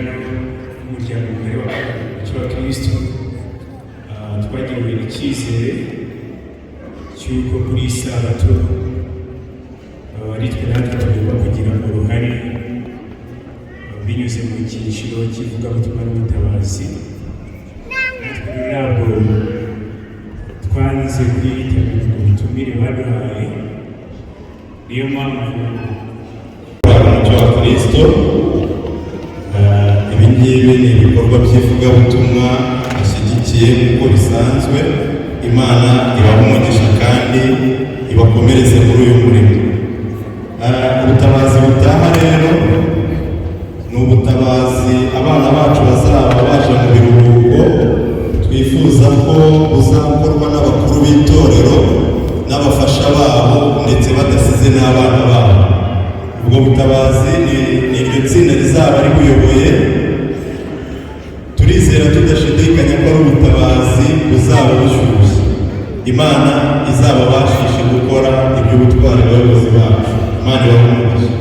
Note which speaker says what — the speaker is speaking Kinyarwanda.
Speaker 1: hano umuryango mugari w'abakristo twagiriwe icyizere cy'uko kuri isabato ari twe natwe tugomba kugira uruhare binyuze mu cyiciro cy'ivugabutumwa n'ubutabazi. Ntabwo twanze kwitabira ubutumire baduhaye, niyo mpamvu
Speaker 2: umuco wa Kristo. Ibi ngibi ni ibikorwa by'ivugabutumwa ashyigikiye nk'uko bisanzwe. Imana ibaha umugisha kandi ibakomereze muri uyu murimo. Ubutabazi butaha rero ni ubutabazi abana bacu bazaba baje mu biruhuko. Twifuza ko buzakorwa n'abakuru b'itorero n'abafasha babo ndetse badasize n'abana babo. Ubwo butabazi ni iryo tsinda rizaba ribuyoboye. Turizera tudashidikanya ko ari ubutabazi buzaba bushyushye. Imana izababashishe gukora iby'ubutwari abayobozi bacu. Imana ibahe umugisha.